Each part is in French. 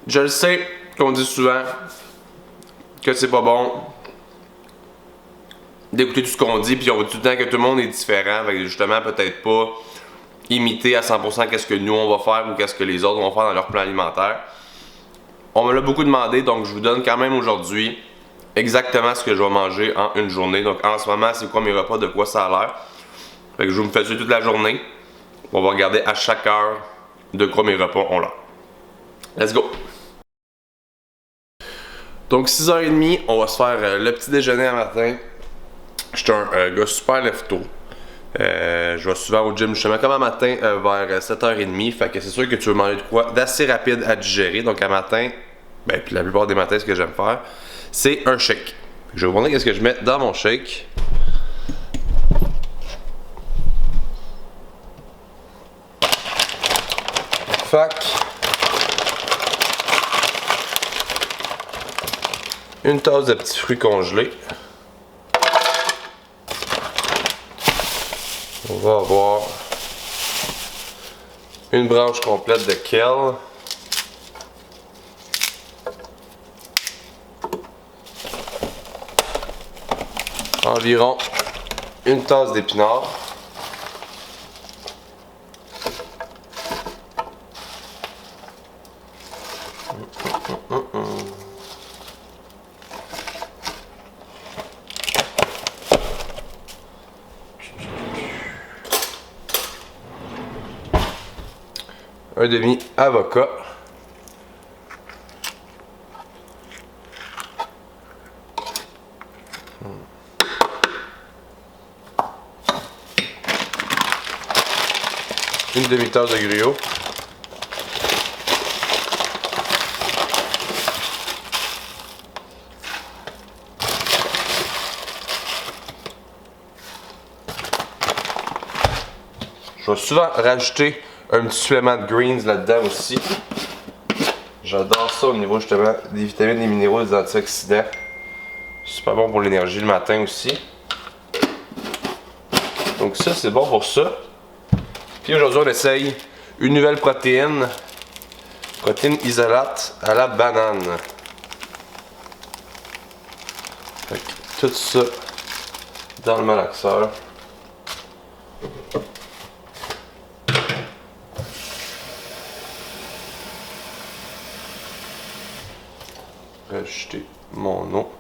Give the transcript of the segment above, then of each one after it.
Je le sais qu'on dit souvent que c'est pas bon d'écouter tout ce qu'on dit, puis on voit tout le temps que tout le monde est différent, fait que justement peut-être pas imiter à 100% qu'est-ce que nous on va faire ou qu'est-ce que les autres vont faire dans leur plan alimentaire. On me l'a beaucoup demandé, donc je vous donne quand même aujourd'hui exactement ce que je vais manger en une journée. Donc en ce moment, c'est quoi mes repas, de quoi ça a l'air. Fait que je vous me fais ça toute la journée. On va regarder à chaque heure de quoi mes repas ont l'air. Let's go! Donc 6h30, on va se faire le petit déjeuner à matin. Je suis un gars super lève-tôt. Je vais souvent au gym justement comme à matin vers 7h30. Fait que c'est sûr que tu veux manger de quoi d'assez rapide à digérer. Donc à matin, ben puis la plupart des matins, ce que j'aime faire, c'est un shake. Je vais vous montrer qu'est-ce que je mets dans mon shake. Fait une tasse de petits fruits congelés. On va avoir une branche complète de kale. Environ une tasse d'épinards. Un demi avocat. Une demi-tasse de gruau. Je vais souvent rajouter un petit supplément de greens là-dedans aussi. J'adore ça au niveau justement des vitamines, des minéraux, des antioxydants. Super bon pour l'énergie le matin aussi. Donc ça, c'est bon pour ça. Puis aujourd'hui, on essaye une nouvelle protéine. Protéine isolate à la banane. Fait que tout ça dans le malaxeur. Rajouter mon eau.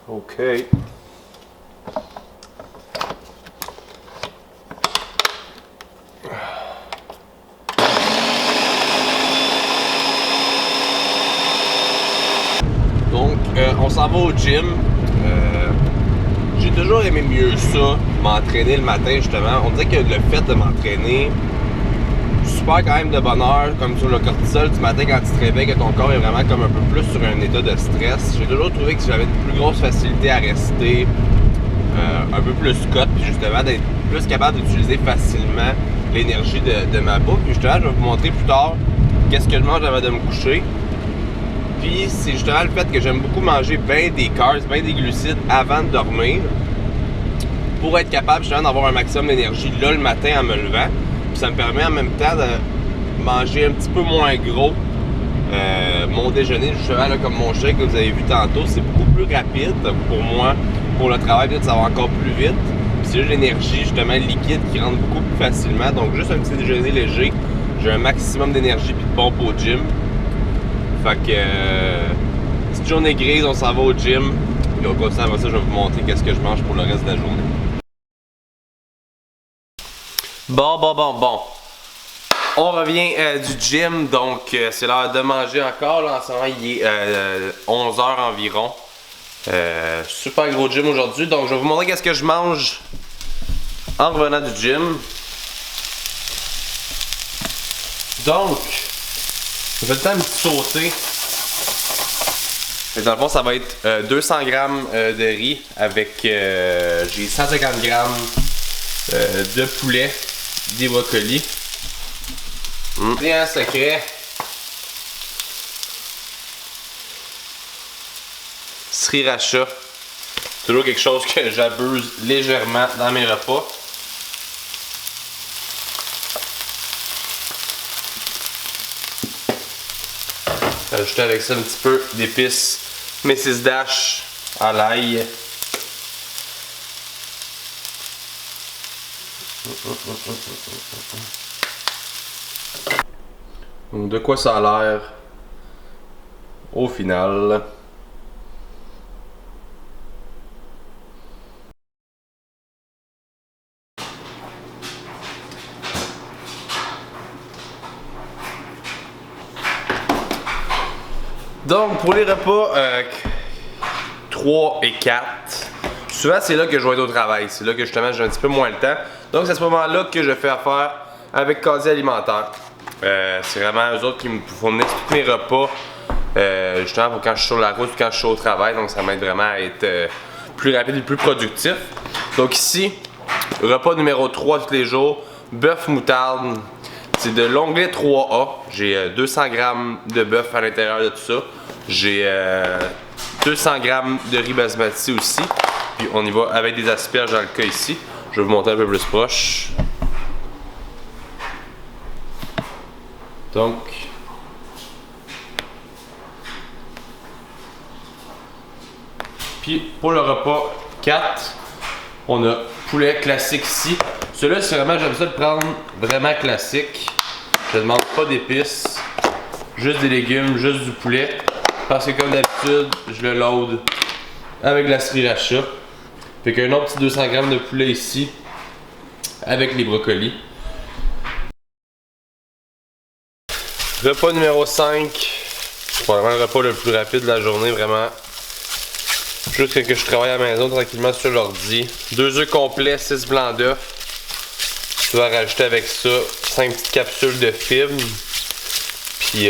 OK. Donc, on s'en va au gym. J'ai toujours aimé mieux ça, m'entraîner le matin justement. On dirait que le fait de m'entraîner super quand même de bonne heure, comme sur le cortisol du matin quand tu te réveilles, que ton corps est vraiment comme un peu plus sur un état de stress. J'ai toujours trouvé que j'avais une plus grosse facilité à rester un peu plus cut, puis justement d'être plus capable d'utiliser facilement l'énergie de ma bouffe. Puis justement, je vais vous montrer plus tard qu'est-ce que je mange avant de me coucher. Puis c'est justement le fait que j'aime beaucoup manger bien des carbs, bien des glucides avant de dormir, pour être capable justement d'avoir un maximum d'énergie là le matin en me levant. Puis ça me permet en même temps de manger un petit peu moins gros. Mon déjeuner, justement, là, comme mon shake que vous avez vu tantôt, c'est beaucoup plus rapide pour moi. Pour le travail, peut-être ça va encore plus vite. Puis c'est juste l'énergie, justement, liquide qui rentre beaucoup plus facilement. Donc juste un petit déjeuner léger, j'ai un maximum d'énergie puis de pompe au gym. Fait que petite journée grise, on s'en va au gym. Puis on continue après ça, je vais vous montrer qu'est-ce que je mange pour le reste de la journée. Bon. On revient du gym, donc c'est l'heure de manger encore. Là, en ce moment, il est 11h environ. Super gros gym aujourd'hui, donc je vais vous montrer qu'est-ce que je mange en revenant du gym. Donc, je vais le temps de sauter. Dans le fond, ça va être 200 g de riz avec j'ai 150 g de poulet, des brocolis. Rien secret. Sriracha. Toujours quelque chose que j'abuse légèrement dans mes repas. Rajouter avec ça un petit peu d'épices Mrs. Dash à l'ail. Donc de quoi ça a l'air au final. Donc pour les repas 3 et 4, souvent c'est là que je vais être au travail, c'est là que justement j'ai un petit peu moins le temps. Donc c'est à ce moment-là que je fais affaire avec Casier Alimentaire. C'est vraiment eux autres qui me fournissent tous mes repas justement pour quand je suis sur la route ou quand je suis au travail. Donc ça m'aide vraiment à être plus rapide et plus productif. Donc ici, repas numéro 3 tous les jours, bœuf moutarde. C'est de l'onglet 3A. J'ai 200 g de bœuf à l'intérieur de tout ça. J'ai 200 g de riz basmati aussi. Puis on y va avec des asperges dans le cas ici. Je vais vous montrer un peu plus proche. Donc, puis pour le repas 4, on a poulet classique ici. Celui-là, c'est vraiment, j'aime ça de prendre vraiment classique. Je ne demande pas d'épices, juste des légumes, juste du poulet. Parce que comme d'habitude, je le load avec de la sriracha. Fait qu'un autre petit 200 g de poulet ici, avec les brocolis. Repas numéro 5, c'est probablement le repas le plus rapide de la journée, vraiment. Juste que je travaille à la maison tranquillement sur l'ordi. 2 œufs complets, 6 blancs d'œufs. Tu vas rajouter avec ça 5 petites capsules de fibres. Puis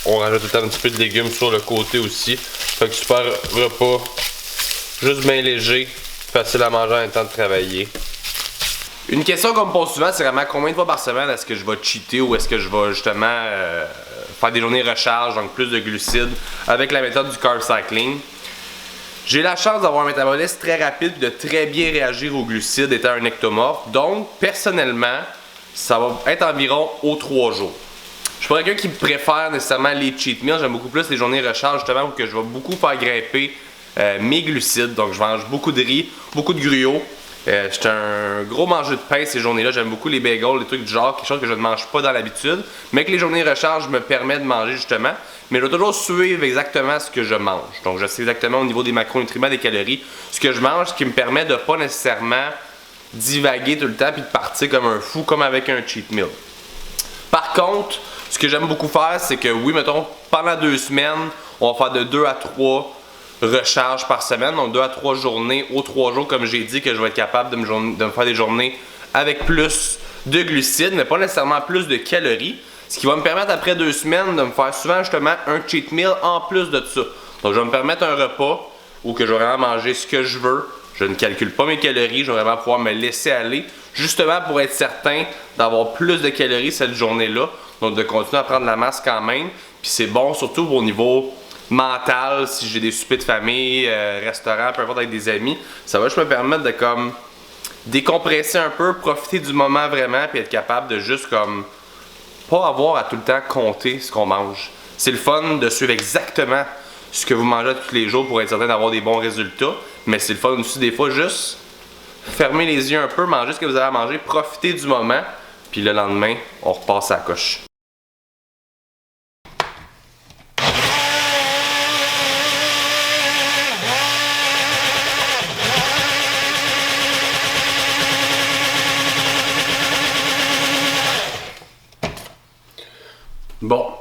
on rajoute tout le temps un petit peu de légumes sur le côté aussi. Fait que super repas, juste bien léger, facile à manger en même temps de travailler. Une question qu'on me pose souvent, c'est vraiment combien de fois par semaine est-ce que je vais cheater ou est-ce que je vais justement faire des journées recharge, donc plus de glucides, avec la méthode du carb cycling. J'ai la chance d'avoir un métabolisme très rapide et de très bien réagir aux glucides étant un ectomorphe. Donc, personnellement, ça va être environ aux 3 jours. Je suis pas quelqu'un qui préfère nécessairement les cheat meals. J'aime beaucoup plus les journées recharge justement où que je vais beaucoup faire grimper mes glucides. Donc, je mange beaucoup de riz, beaucoup de gruau. J'étais un gros mangeur de pain ces journées-là. J'aime beaucoup les bagels, les trucs du genre, quelque chose que je ne mange pas dans l'habitude. Mais que les journées recharge me permettent de manger justement. Mais je dois toujours suivre exactement ce que je mange. Donc je sais exactement au niveau des macronutriments, des calories, ce que je mange, ce qui me permet de pas nécessairement divaguer tout le temps puis de partir comme un fou, comme avec un cheat meal. Par contre, ce que j'aime beaucoup faire, c'est que oui, mettons, pendant 2 semaines, on va faire de 2 à 3 recharges par semaine, donc 2 à 3 journées aux 3 jours, comme j'ai dit, que je vais être capable de me faire des journées avec plus de glucides, mais pas nécessairement plus de calories. Ce qui va me permettre après 2 semaines de me faire souvent justement un cheat meal en plus de ça. Donc je vais me permettre un repas où que je vais vraiment manger ce que je veux. Je ne calcule pas mes calories, je vais vraiment pouvoir me laisser aller. Justement pour être certain d'avoir plus de calories cette journée-là. Donc de continuer à prendre la masse quand même. Puis c'est bon surtout au niveau mental, si j'ai des soupers de famille, restaurant, peu importe avec des amis. Ça va juste me permettre de comme décompresser un peu, profiter du moment vraiment, puis être capable de juste comme pas avoir à tout le temps compter ce qu'on mange. C'est le fun de suivre exactement ce que vous mangez tous les jours pour être certain d'avoir des bons résultats. Mais c'est le fun aussi des fois juste fermer les yeux un peu, manger ce que vous avez à manger, profiter du moment, puis le lendemain, on repasse à la coche. Bon,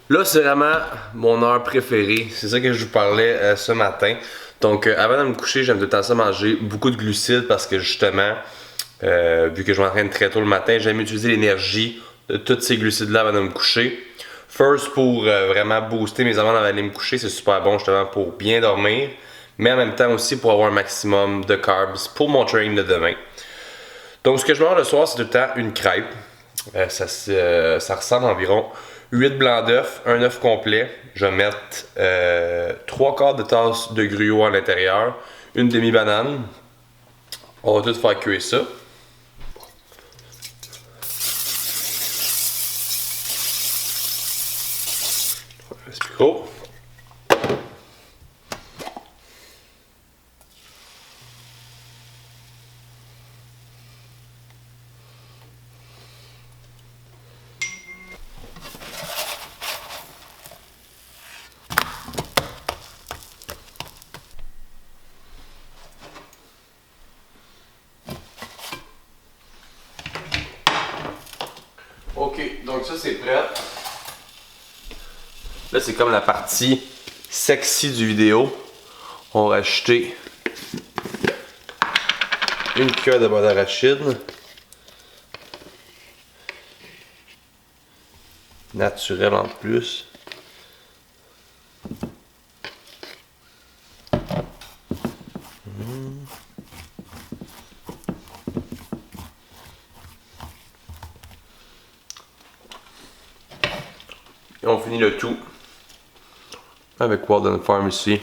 là c'est vraiment mon heure préférée, c'est ça que je vous parlais ce matin. Donc avant de me coucher, j'aime tout le temps ça manger beaucoup de glucides parce que justement, vu que je m'entraîne très tôt le matin, j'aime utiliser l'énergie de tous ces glucides-là avant de me coucher. First, pour vraiment booster mes hormones avant d'aller me coucher, c'est super bon justement pour bien dormir, mais en même temps aussi pour avoir un maximum de carbs pour mon training de demain. Donc ce que je mange le soir, c'est tout le temps une crêpe. Ça ressemble à environ 8 blancs d'œufs, un œuf complet. Je vais mettre 3/4 de tasse de gruau à l'intérieur, une demi-banane. On va tout faire cuire ça. Donc ça c'est prêt. Là c'est comme la partie sexy du vidéo. On va rajouter une cuillère de beurre d'arachide. Naturel en plus. Et on finit le tout avec Walden Farm ici.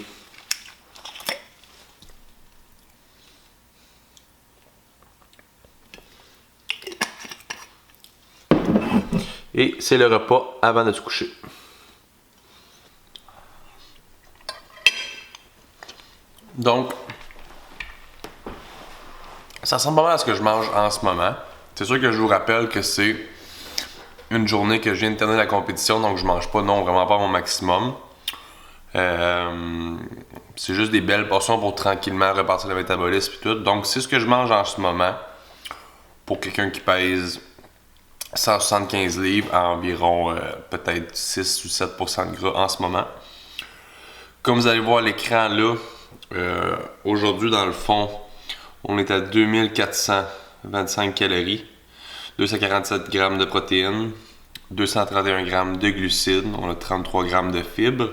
Et c'est le repas avant de se coucher. Donc, ça ressemble pas mal à ce que je mange en ce moment. C'est sûr que je vous rappelle que c'est une journée que je viens de terminer la compétition, donc je mange pas, non, vraiment pas mon maximum. C'est juste des belles portions pour tranquillement repartir le métabolisme et tout. Donc c'est ce que je mange en ce moment pour quelqu'un qui pèse 175 livres à environ peut-être 6 ou 7% de gras en ce moment. Comme vous allez voir à l'écran là, aujourd'hui dans le fond, on est à 2425 calories, 247 grammes de protéines, 231 grammes de glucides, on a 33 grammes de fibres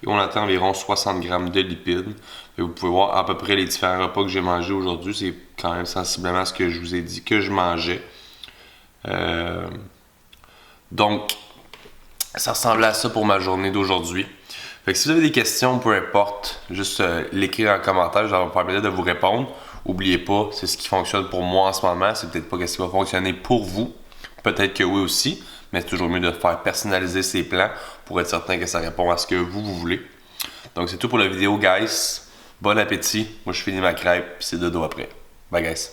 et on atteint environ 60 grammes de lipides. Et vous pouvez voir à peu près les différents repas que j'ai mangés aujourd'hui, c'est quand même sensiblement ce que je vous ai dit que je mangeais. Donc, ça ressemblait à ça pour ma journée d'aujourd'hui. Fait que si vous avez des questions, peu importe, juste l'écrire en commentaire, je vais me permettre de vous répondre. N'oubliez pas, c'est ce qui fonctionne pour moi en ce moment, c'est peut-être pas ce qui va fonctionner pour vous. Peut-être que oui aussi, mais c'est toujours mieux de faire personnaliser ses plans pour être certain que ça répond à ce que vous voulez. Donc c'est tout pour la vidéo, guys. Bon appétit. Moi je finis ma crêpe, puis c'est dodo après. Bye, guys.